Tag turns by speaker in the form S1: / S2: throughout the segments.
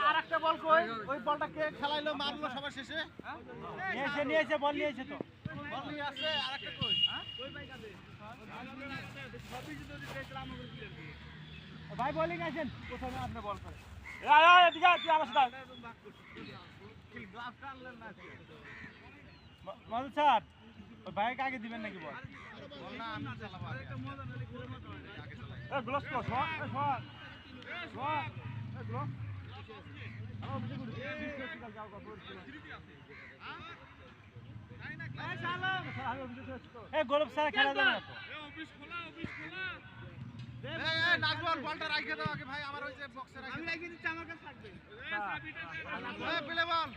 S1: আরেকটা বল কই? ওই বলটা কে খেলাইলো মারলো সবার শেষে? নিয়েছে বল নিয়েছে তো। বল নিয়ে আসছে আরেকটা কই? কই ভাই কাছে? সবই যদি দেখলাম আমাদের প্লেয়ার। ভাই বোলিং আছেন প্রথমে আপনি বল করেন। এদিকে তুই আমার সাথে গ্লাভ টানলেন না মজা স্যার ওই ভাইকে আগে দিবেন নাকি বল না আমি চালাবো একটা মজা নালে ঘুরে মতো আগে চালাই গ্লাভস কর শট শট শট গ্লাভ আলো বিজে গুড ফিজিক্যাল যাও কর এই সালাম এই গোলপ স্যার খেলা যাবে না তো এই অফিস খোলা এই নাজবল বলটা রাখে দাও আগে ভাই আমার ওই যে বক্সে রাখে আমি রাখি দিচ্ছি আমার কাছে থাকবে এই প্লে বল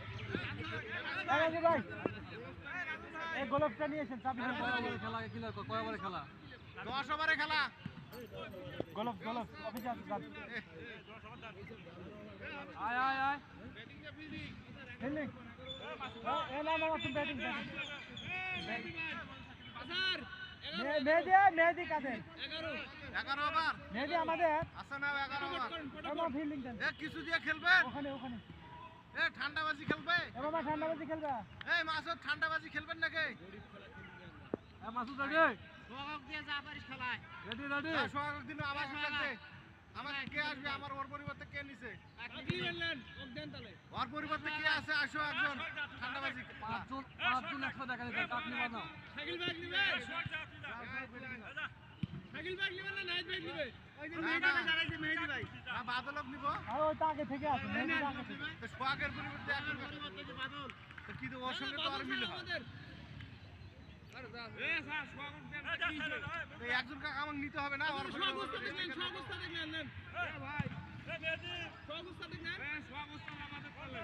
S1: এই ভাই এই গোলপটা নিয়েছেন চাবি
S2: খেলা কিলার কয় ওভারে খেলা
S1: 10 ওভারে খেলা গোলপ অফিসে আছে যান 10 ওভার যান আয় ব্যাটিং এ ফিল্ডিং ফিল্ডিং এ না তুমি ব্যাটিং বাজার মেহেদি কাদের 11 ওভার মেহেদি আমাদের আছে না 11 ওভার আমরা ফিল্ডিং দেন এ কিছু দিয়ে খেলবেন ওখানে এ ঠান্ডাবাজি খেলবে এ বাবা ঠান্ডাবাজি খেলবা এই মাসুদ ঠান্ডাবাজি খেলবেন নাকি এ মাসুদ রেডি সোহাগ দিয়ে যা পারিস খেলায় রেডি সোহাগ দিন আবার লাগবে আমাকে কে আসবে আমার ওর পরিবর্তে কে নিছে আপনি কি বললেন ওক দেন তাহলে ওর পরিবর্তে কে আছে আসো একজন ঠান্ডাবাজি পাঁচজন একশো দেখা দিতে কাপ নিবা না সাইকেল ব্যাগ নিবে সাইকেল ব্যাগ নিবে না নাইট ব্যাগ নিবে ওই যে মেহেদি দাঁড়াইছে মেহেদি ভাই না বাদলক নিব আর ওটা আগে থেকে আছে মেহেদি আগে থেকে তো সোহাগের পরিবর্তে এখন পরিবর্তে যে বাদল তো কি তো ওর সঙ্গে তো আর মিল হয় আরে যা এ স্যার সোহাগ দেন এই একজন কাকা আমাকে নিতে হবে না ওর সোহাগস্তা দেখলেন নেন এ ভাই এ মেহেদি সোহাগস্তা দেখলেন এ সোহাগস্তা আমাদের করলে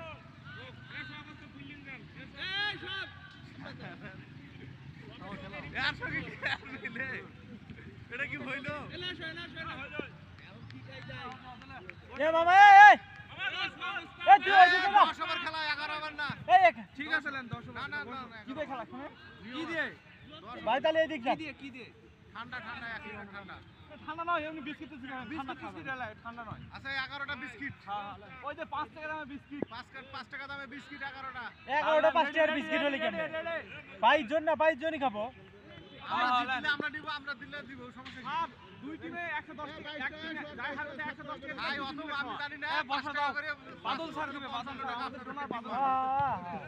S1: এ সোহাগস্তা ফিল্ডিং দেন এই সব यार सो কি মিলে এটা কি হইলো এলা শয়না এ বাবা এই তুই ওই দিকে 10 ওভার খেলা 11 ওভার না এই ঠিক আছে লেন 10 ওভার না কি দিয়ে খেলা শুনে কি দিয়ে ভাই তাহলে এই দিক যা কি দিয়ে ঠান্ডা একদম ঠান্ডা নয় এমনি বিস্কিট এলা ঠান্ডা নয় আচ্ছা 11টা বিস্কিট ওই যে 5 টাকা দামে বিস্কিট 5 টাকা দামে বিস্কিট 11টা 5 টাকার বিস্কিট হলে কেমনে 22 জনই খাবো আমরা দিলে দিব সমস্যা কি দুই টিমে 110 টাকা এক টিমে যাই হারবে 110 টাকা ভাই অত আমি জানি না 5 টাকা করে বাদল স্যার দিবে 55 টাকা আপনার ওনার বাদল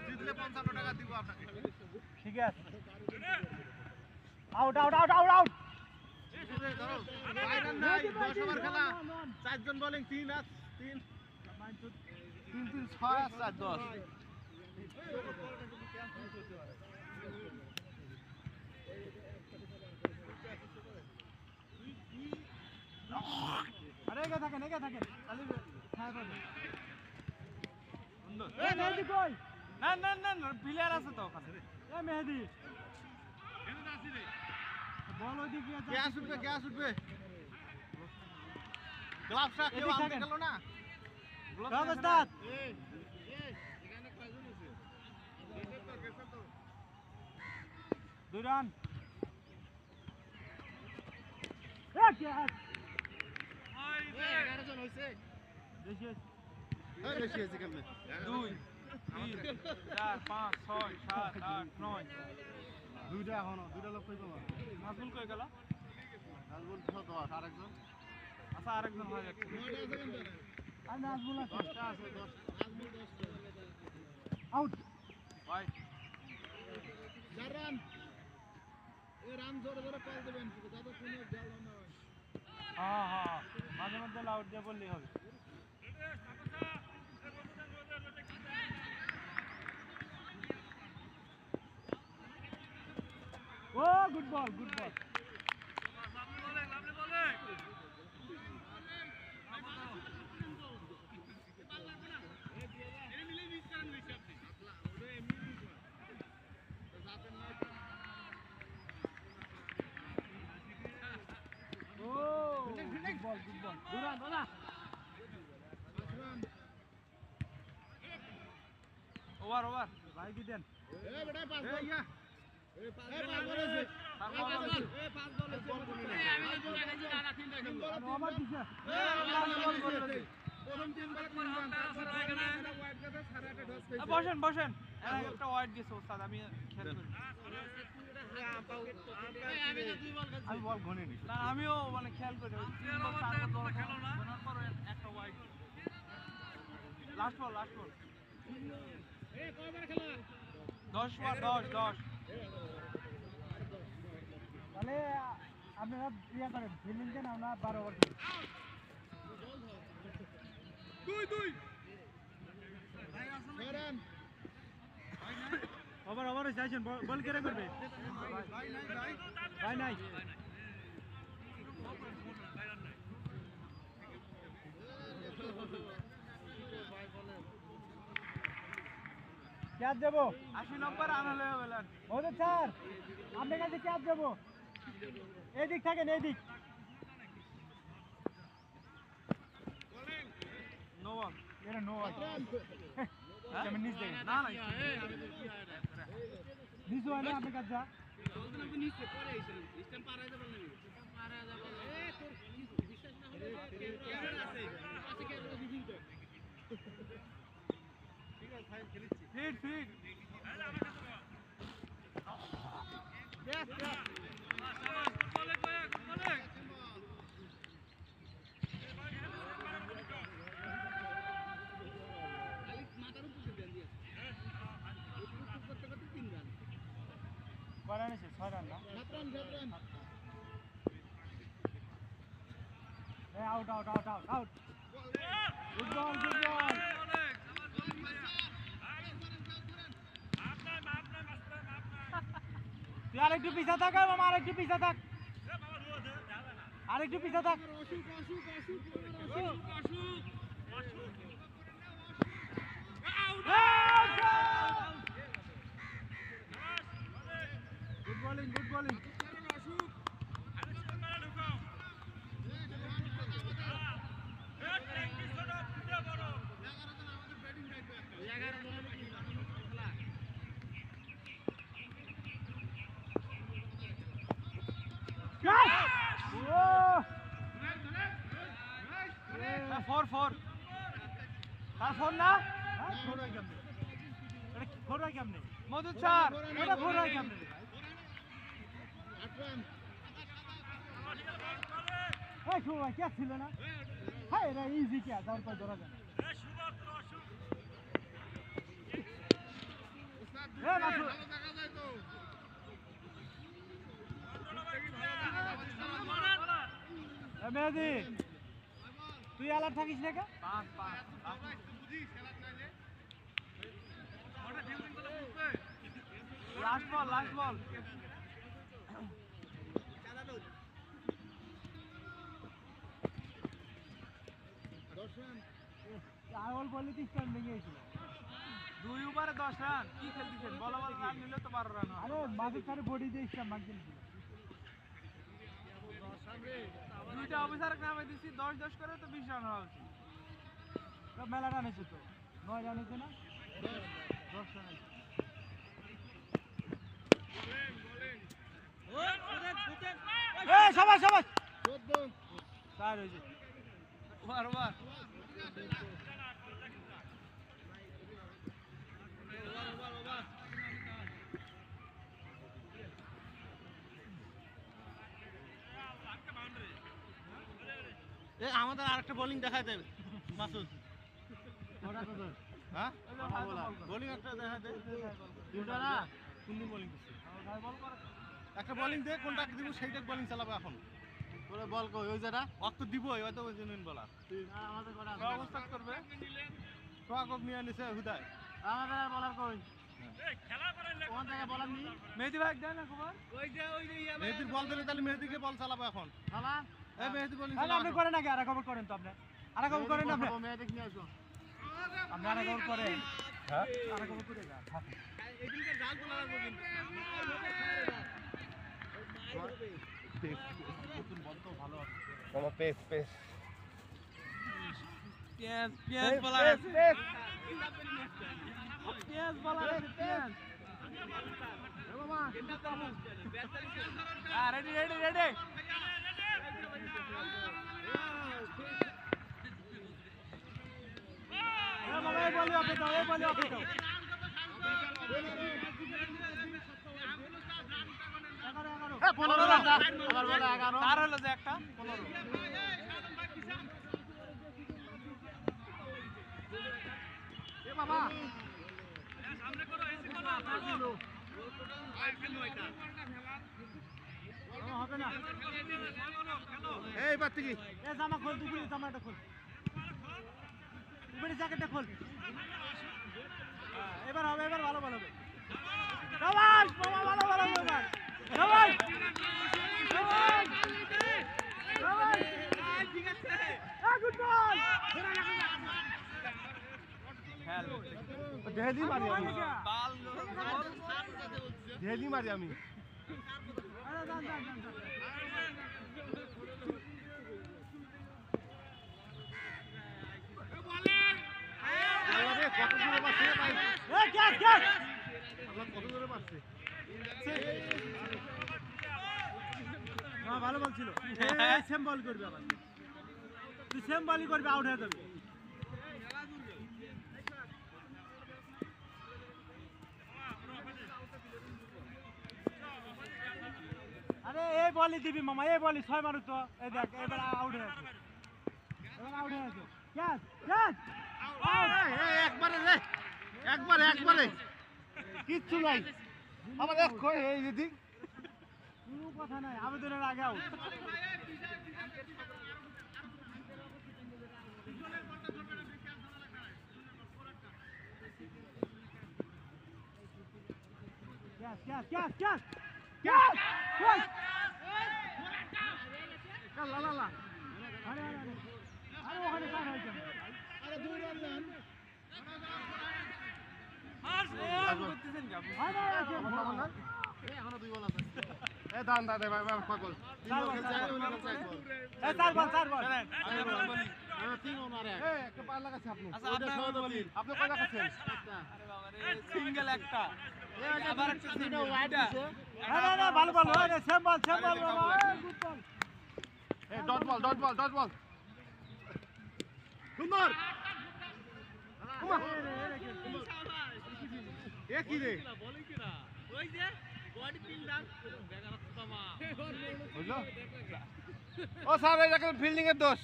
S1: জিতলে 55 টাকা দিব আপনাকে ঠিক আছে আউট বাইরান নাই 10 ওভার খেলা 4 জন বোলিং 3 6 7 10 আরে এগা থাকেন খালি ছায়া পাবে সুন্দর এ মেহেদি কই না প্লেয়ার আছে তো ওখানে এ মেহেদি আসি রে বল ওই দিকে গ্যাস উঠবে গ্লাভসটা কেউ আনতে গেল না গ্লাভস স্টার্ট এখানে কয়জন আছে গেছে তো 2 রান গ্যাস 11 জন হইছে বেশি হইছে কেমনে 2 3 4 5 6 7 8 9 দুইটা এখনো দুইটা লোক কই পাবা নাজমুল কই গেল নাজমুল তো 10 আরেকজন আচ্ছা আরেকজন হয়ে যাচ্ছে 9টা আছে কেন আর নাজমুল আছে 10টা আছে 10 নাজমুল 10টা আউট ভাই 4 রান এই রান জোরে কল দিবেন যাতে কোনো জাল না হয় হ্যাঁ মাঝে মধ্যে আউট দিয়ে বললেই হবে ও good ball lovely bowling good ball. Dura. Over. Bhai ki den. Beta pass.
S3: বসেন বসেন একটা ওয়াইড গেছে ওস্তাদ আমি খেয়াল করি
S1: আমি বল গণিনি
S3: না আমিও মানে খেয়াল করি একটা ওয়াইড লাস্ট বল 10 বার 10
S1: তাহলে আপনারা ইয়া করেন ফিল্ডিং দেন আমরা 12 ওভার ওভার যাইছেন বল কেড়ে করবে ভাই নাই ক্যাচ দেবো
S3: 80 নম্বর আনলে বলেন
S1: ওদের স্যার আপনার কাছে ক্যাচ দেবো এইদিক থাকেন এইদিক
S3: নো বল
S1: এরা নো আমি নিচ দেখেন
S3: না না
S1: নিচ হয় না আপনার কাছে যা
S3: ফিট ফিট
S1: করা নিছে 6 রান না আউট গুড বল তুই আরেকটু পিছা থাক মামা আরেকটু পিছা থাক গুড বোলিং
S3: ফোর তার ফোন না
S1: কেমনে
S3: মধুর স্যার
S1: এটা ফোর হয় কেমনে এই শুভ ক্যাচ ছিল না হ্যাঁ এটা ইজি ক্যাচ তারপর ধরা যায় মেহেদি তুই আলার থাকিস না কে
S3: লাস্ট বল
S1: আউল বলে 30 রান ভেঙে গেছিল
S3: 2 ওভারে 10 রান কি খেলতেছেন বলা রান নিলে তো 12 রান
S1: আরে মাঝে তারে বডি দিয়ে ইসলাম মাগছিল
S3: দুইটা অফিসার নামে দিছি 10 করে তো 20 রান হওয়া উচিত
S1: মেলা রান হয়েছে তো 9 রান হয়েছে না 10 রান সবাই 14 চার হয়েছে
S3: ওভার
S1: আমাদের আরেকটা বোলিং দেখায় দেবে মাসুদ হ্যাঁ বোলিং একটা দেখায় দে দুটো না কোন দিন বোলিং করছিস একটা বোলিং দে কোনটা দিব সেইটা বোলিং চালাবে এখন তোরা বল কই ওই জায়গা অক্ত দিব হয়তো ওই জন্য বলার আমাদের করা
S3: অবস্থা করবে
S1: সোয়াকক নিয়ে নিছে হুদায় আমাদের আর বলার কই খেলা করেন না কোন জায়গা বলার নি
S3: মেহেদি ভাই দেন না খবর
S1: মেহেদির বল দিলে তাহলে মেহেদিকে বল চালাবে এখন চালা এই মেহেদি বোলিং
S3: চালা আপনি করেন নাকি আরেক খবর করেন তো আপনি আরেক খবর করেন আপনি
S1: মেহেদি নিয়ে আসো
S3: আপনি আরেক খবর করেন
S1: হ্যাঁ
S3: আরেক খবর করে যা
S1: এদিকে জাল বলা লাগবে কিন্তু নতুন বল তো ভালো আছে
S4: মামা পেস
S3: পেঁয়াজ বলা আছে পেঁয়াজ বলা আছে পেঁয়াজ রেডি রেডি রেডি কার হলো যে একটা 15
S1: বাবা হবে না এই বাদ থেকে এ জামা খোল দুপুরে জামাটা খোল দুপুরে জ্যাকেটটা খোল এবার হবে এবার ভালো ভালো হবে সবাই বাবা ভালো ভালো হবে এবার সবাই সবাই সবাই ঠিক আছে এ গুড বল
S3: খেল
S1: দেহলি মারি আমি
S3: বাল
S1: দেহলি মারি আমি আরে যান যান যান আরে কত দূরে পাচ্ছে ভাই এ ক্যাচ ক্যাচ আল্লাহ কত দূরে পাচ্ছে না ভালো বল ছিল এই সেম বল করবে আবার তুই সেম বলই করবে আউট হয়ে যাবে আরে এই বলই দিবি মামা এই বলই 6 মারু তো এই দেখ এবার আউট হয়ে আছে এবার আউট হয়ে আছে ক্যাচ ক্যাচ এই একবারে রে একবারে একবারে কিচ্ছু নাই আবার এক কই এই দিদি কোনো কথা নাই আবেদনের আগে out catch catch catch catch catch catch লা লা লা আরে আরে আরে ওখানে কার হইছে আরে দুই রান দেন
S3: করতেছেন কি আপনি
S1: আরে
S2: এখনো 2 বল আছে
S1: এ দান দা দে ভাই পাগল
S2: চার বল
S1: এ চার বল
S3: আমি আপনাকে বলি
S2: তিন ওনারে
S1: এ একটা পার লাগাছে আপনি
S3: আচ্ছা আপনাকে বলি
S1: আপনি কয় লাগাছেন
S3: আরে বাবা রে সিঙ্গেল একটা আবার একটা সিঙ্গেল দুইটা
S1: না না ভালো বল ওরে সেম বল বাবা good ball A dot ball সুন্দর কুমার এ কি রে
S3: ওই যে বডি বিল্ডার
S1: বুঝলো ও স্যার এটা কিন্তু ফিল্ডিং এর দোষ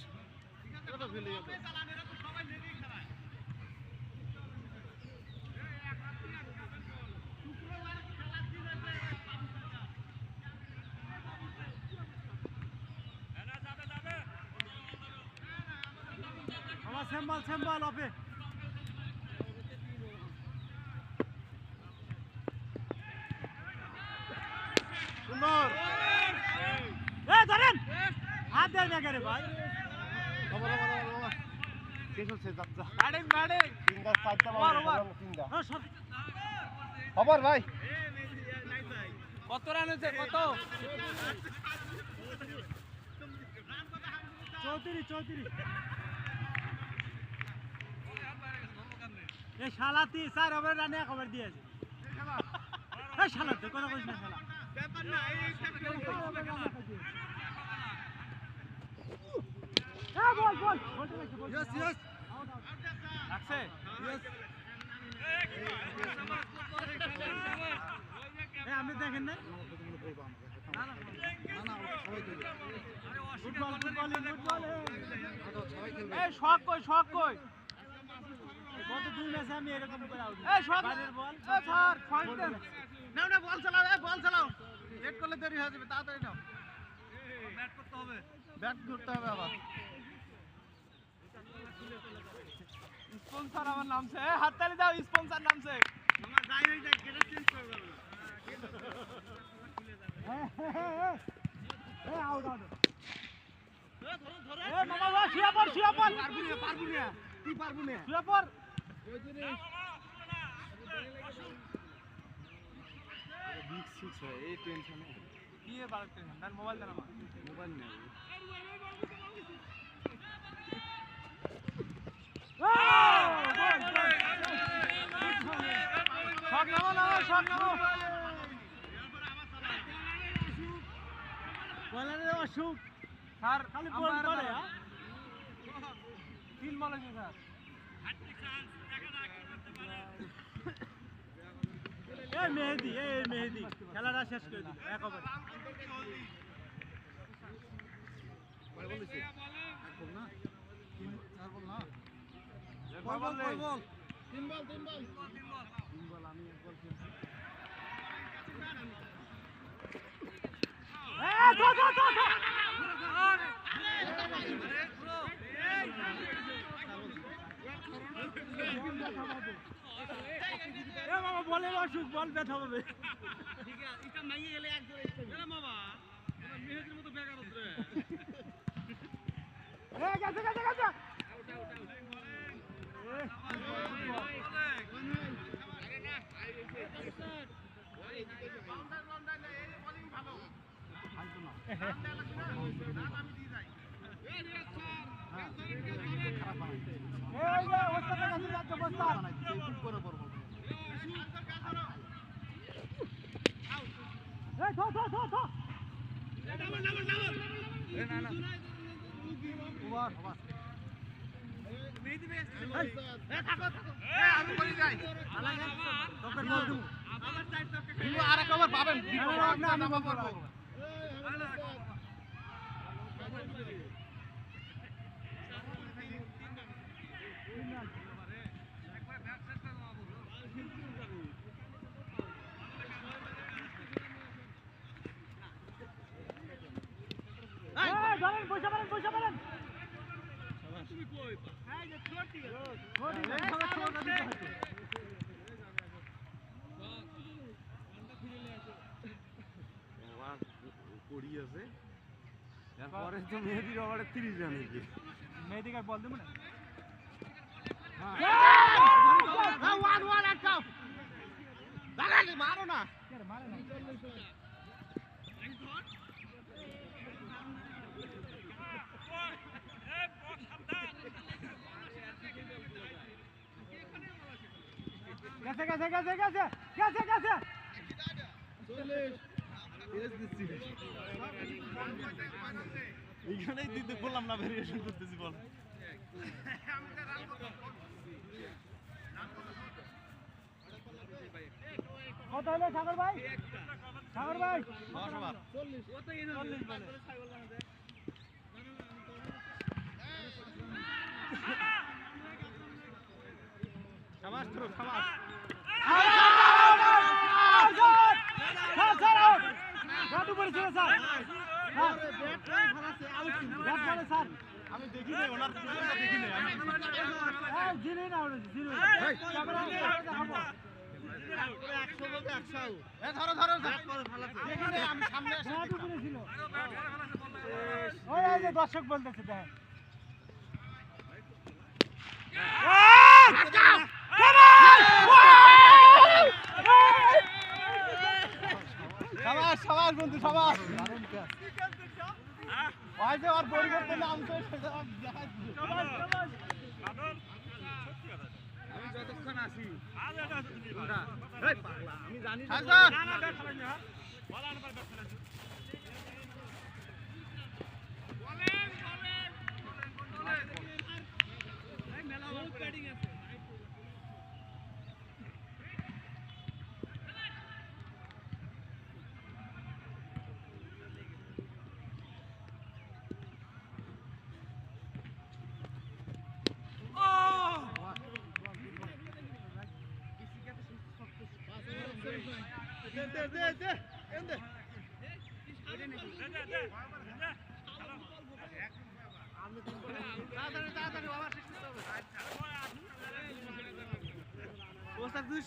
S1: আমার সেম্বল হবে সুন্দর এ ধরেন হাত দেন না করে ভাই বাবা শেষ হচ্ছে যাত্রা
S3: ব্যাটিং
S1: তিনটা চারটা
S3: ওভার, ওভার।
S1: তিনটা খবর ভাই
S3: কত রান হয়েছে কত
S1: 34 এ শালাতি স্যার ওভার রানে খবর দিয়েছে এ শালা তো কথা কইছ না শালা
S3: ব্যাপার না এই
S1: বল ইয়েস
S3: আছে
S1: এ আপনি দেখেন না ফুটবল
S3: এই শক কই
S1: গত 2 ম্যাচে আমি এরকম করে আউট
S3: এই শক
S1: বাইরের বল
S3: এই স্যার পয়েন্ট দেন
S1: না বল চালাও লেট করলে দেরি হয়ে যাবে তাড়াতাড়ি নাও ব্যাট করতে হবে আবার
S3: স্পন্সর আমার নামছে হাততালি দাও স্পন্সর নামছে
S1: মামা যাই হই যাই গেট চেঞ্জ করে দেব আউট এ মামা শুয়া পড় পারবো না তুই পারবো না শুয়া পড়
S2: বিগ 6 হয় এই টেনশনে
S3: কি এর বাড়তে দেন মোবাইল দেন আমার
S2: মোবাইল নেই
S3: শক নামো
S1: অসুখ
S3: স্যার
S1: খালি বল করে
S3: তিন বল হয়েছে স্যার
S1: এই মেহেদি খেলাটা শেষ করে দিল এক ওভার বলের অসুখ বল ব্যথা হবে আর এক ওভার পাবেন
S2: পরে তো মেহেদির ওভারে 30 রান হয়েছে
S1: মেহেদিকে বল দেবো না মারো না গেছে এইখানেই দিতে বললাম না ভেরিয়েশন করতেছি বল কত হলো সাগর ভাই 40 বলে শাবাশ তো শাবাশ গাটু পড়েছিল স্যার স্যার আমি দেখি নাই ওনার পুজোটা দেখি নাই আমি জিনি না ওরে জিনি ক্যামেরা দেখাবো 100 বলতে 100 এ ধরো দেখি নাই আমি সামনে এসে গাটু পড়েছিল ওই যে দর্শক বলতেছে দেখেন সবাই বন্ধু সবাই ওই যে আর পরিবর্তন নাম তো সেটা
S3: আমি যতক্ষণ আসি
S1: আমি জানি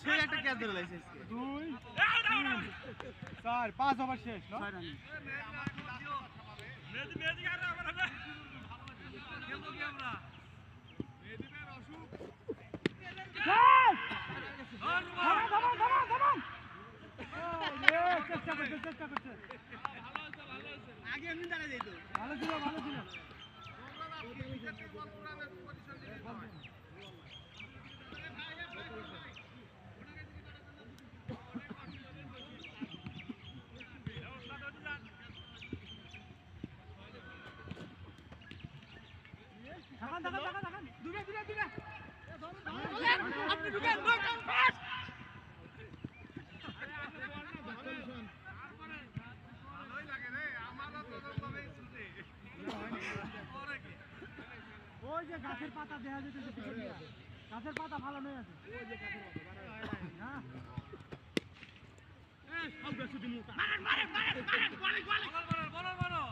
S1: সেই একটা ক্যাচ ধরে লাইছে 2 4 5 ওভার শেষ না মেহেদি আর আবার হবে খেলবো কি আমরা মেহেদি ভাই অসুখ চেষ্টা করছে আগে এমনি দাঁড়ায় যাইতো ভালো ছিল আপনি ঢুকেন ফাস্ট ওই যে গাছের পাতা দেখা যেতেছে পিছন দিয়া গাছের পাতা ভালো নয় আছে ওই যে গাছের পাতা না এই সব গাছে দিমু মারেন মারেন মারেন মারেন গোলি বলো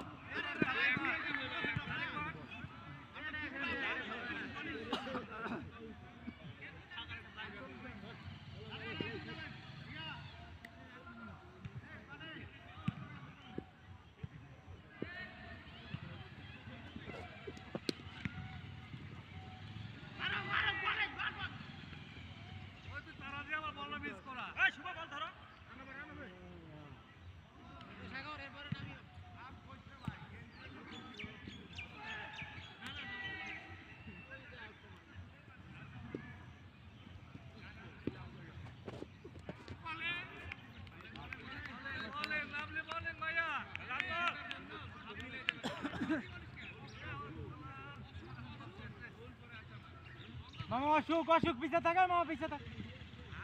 S1: মামা অসুখ অসুখ পিছে থাকে মামা পিছে থাকে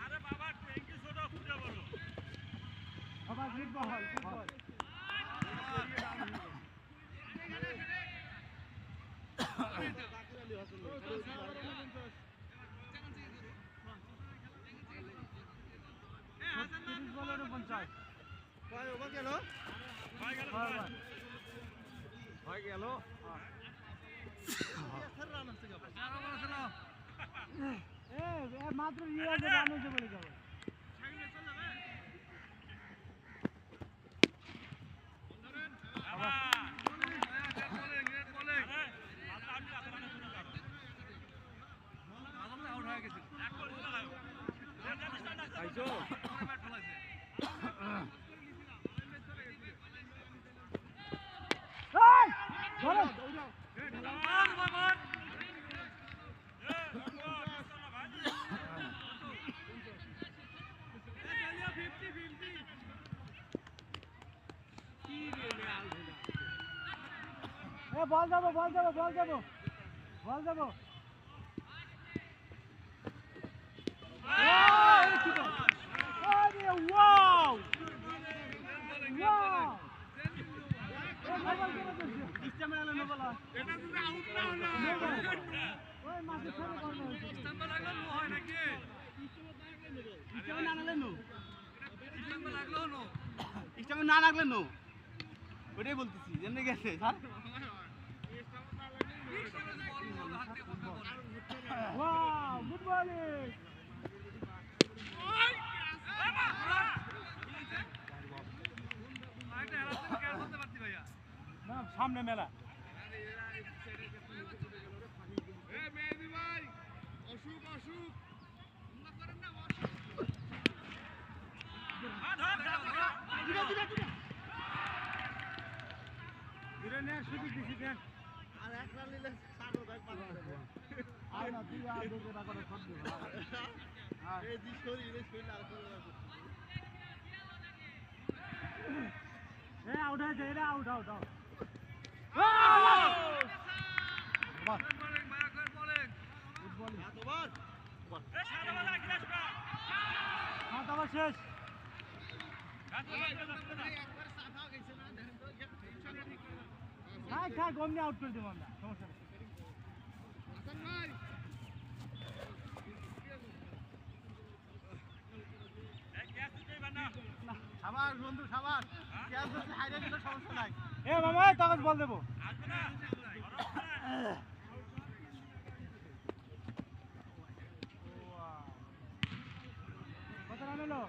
S1: আরে বাবা ট্যাঙ্কি ছোটা ফুটে বলো বাবা ফুটবল ফুটবল মাত্র রান হয়েছে বলে যাবো বল যাবো বল যাবো বল যাবো বল যাবো ওয়াও ওয়াও ইস্টামের আলো নবলা এটা যদি আউট না হলো ওই মাঝে ছেড়ে বল না ইস্টামে লাগলো নো হয় নাকি ইস্টামে না লাগলে নো ইস্টামে লাগলো নো ইস্টামে না লাগলে নো ওটাই বলতেছি যেমনি গেছে স্যার ওয়াও গুড বলিং সামনে মেলা অসুখ অসুখ সুযোগ দিছি দেন আর এক রান নিলে সাড়ে ভাই পার হবে আর না তুই আর দেখে না করে সব দিবা হ্যাঁ এই দি শরীরে শরীর আর করে এ আউট হয়ে যায় রে out out out ball bowling মায়াকর বলিং গুড বলিং হাত ওভার বল এ সারা বলা গ্রাস কা হাত ওভার শেষ হাত ওভার একবার সাফা গেছে না দেখেন তো টেনশনে ঠিক করে হ্যাঁ খা গমনে আউট করে দেব আমরা সমস্যা নেই হাসান ভাই এ গ্যাস দিতেই বানা সাবাস বন্ধু সাবাস গ্যাস দিতে হাইরে গেলে সমস্যা নাই এ মামা কাগজ বল দেব আসবে না কত রান হলো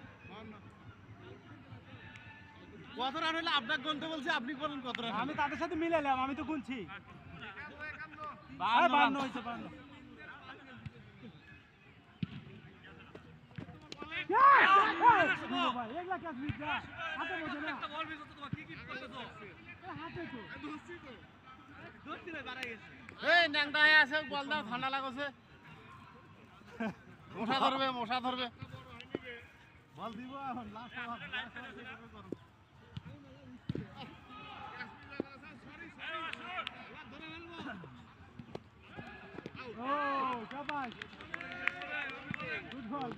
S1: কত রান হলো আপনাকে গুনতে বলছি আপনি বলেন কত রান আমি তাদের সাথে মিলালাম আমি তো গুনছি 52 হইছে 52 ভাই একলা ক্যাচ মিস যা হাতে বোঝে না একটা বল মিস হতো তোমার কি করতেছো হাতে তো দোস্তি তো দোস্তি রে বাড়াই গেছে এই ন্যাংটা হয়ে আছে বল দাও ঠান্ডা লাগছে মশা ধরবে বল দিব এখন লাস্ট করব শাবাশ গুড বল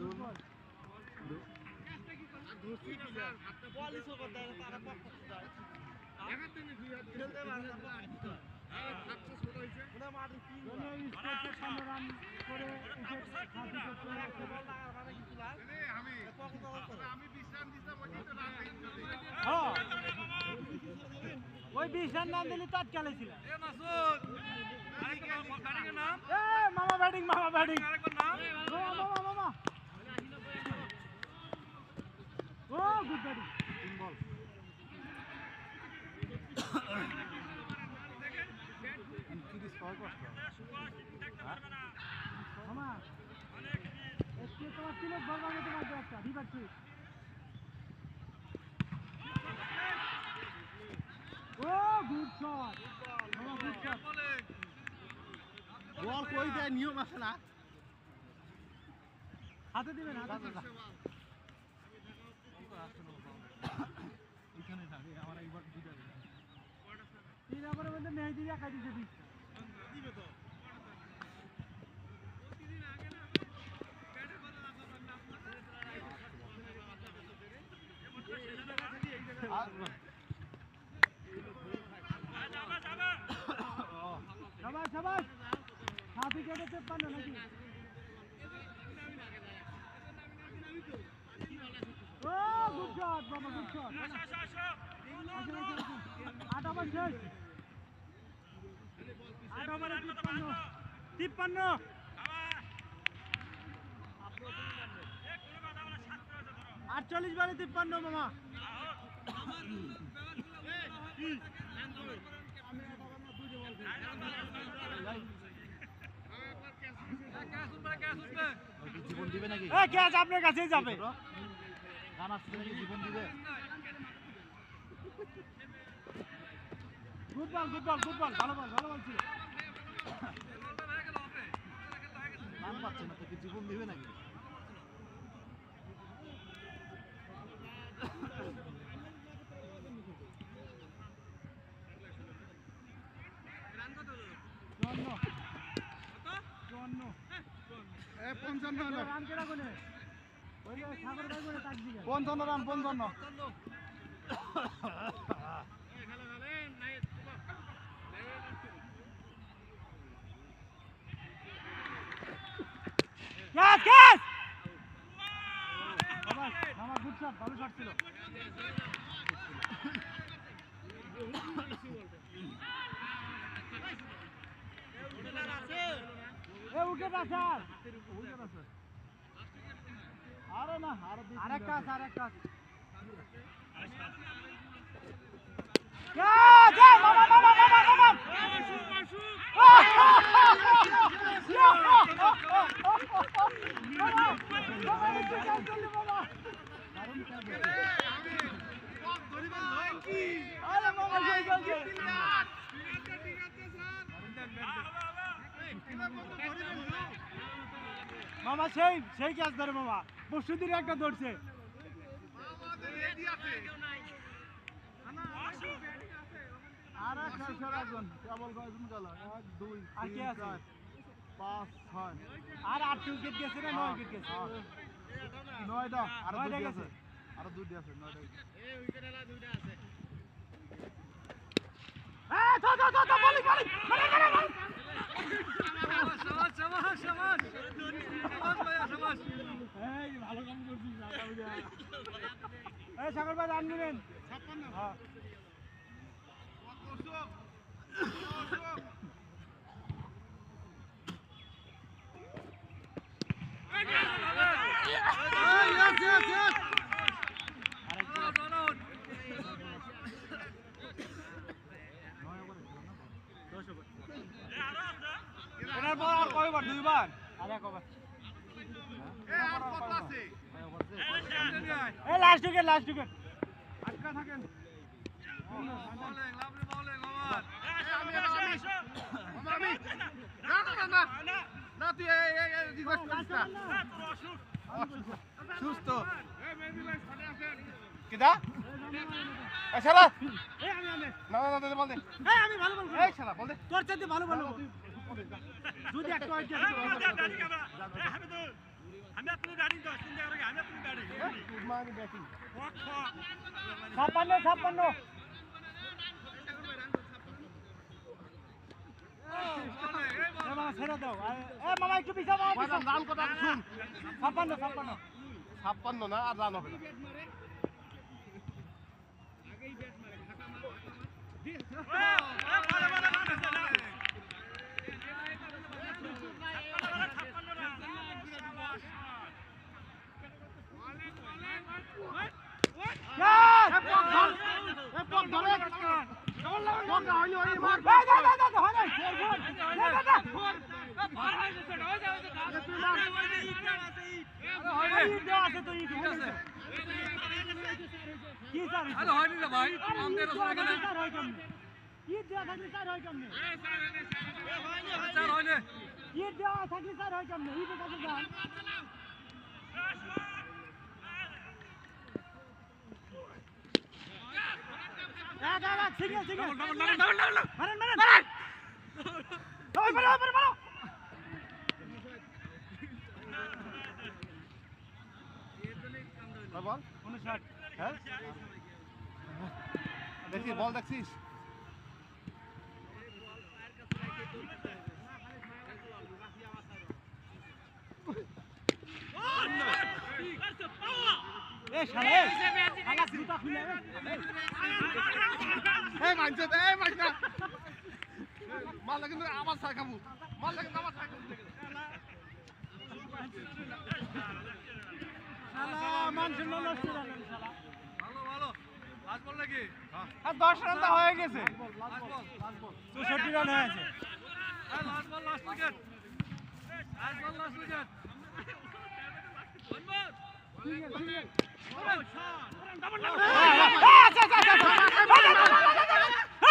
S1: ওই 20 রান না দিলে তৎকালে ছিল মামা ব্যাটিং মামা ও গুড ব্যাটিং তিন বল মামা একটু তোমার ছিল বলবানো তোমার একটা রিভার ঠিক ও গুড শট মামা গুড শট বল কই যায় নিয়ম আছে না হাতে দিবেন হাতে এখানে থাকে আমার একবার দুইটা দিন তিন নম্বরের মধ্যে মেহেদি রাখা দিছে দিবে তো প্রতিদিন আগে না ব্যাটে বল না শাবাশ সাথী কেটে 53 নাকি ও গুড শট বাবা গুড শট 8 ওভার শেষ 8 ওভারে 53 48 বলে 53 মামা জীবন দিবে নাকি ক্যাচ আপনার কাছেই যাবে গান আসছে নাকি জীবন দিবে গুড বল ভালো বল ছিল গান পাচ্ছে না তো কি জীবন দিবে নাকি রান কেনা কোনে ওই যে সাগর ভাই বলে তাক দিবে 55 রান 55 ক্যাচ মামা গুড শট ভালো শট ছিল উইকেট আছে আরে না আরেক কাজ মামা সেই ক্যাচ ধরে মামা পরশুদিন একটা ধরছে আর আর 8 উইকেট গেছে না 9 উইকেট গেছে 9টা আর 2টা গেছে আর 2টা আছে 9টা এই উইকেট এলা 2টা আছে তো বলি শাবাশ এই ভালো কাম করছিস এই সাগর ভাই রান নেবেন 56 হ্যাঁ এর পর আর কয়বার দুইবার আরে কয়বার আর কত আছে এই লাস্ট উইকেট আটকা থাকেন বলেন ওভার আমি না তুই এই রিকোয়েস্ট করিস না সুস্থ এই মেবি ভাই সাথে আছেন কিদা এই শালা এই আমি না বল দে এই আমি ভালো বল এই শালা বল দে তোর চাইতে ভালো বল যদি একটা হয় ছাপ্পান্ন ছাপ্পান্ন ছেড়ে দাও মামা একটু পিছা
S2: রান কথা শুন
S1: ছাপ্পান্ন ছাপ্পান্ন
S2: 56 না আর রান হবে না বল 59 হ্যাঁ দেখি বল দেখছিস মাল লাগে আবার ছাই খাবো মাল লাগে আবার ছাই খাবো
S1: মানুষের নষ্ট
S3: ভালো লাস্ট বল নাকি
S1: আর 10 রান হয়ে গেছে
S3: লাস্ট বল
S1: 64 রান হয়েছে
S3: লাস্ট বল লাস্ট উইকেট
S1: হ্যাঁ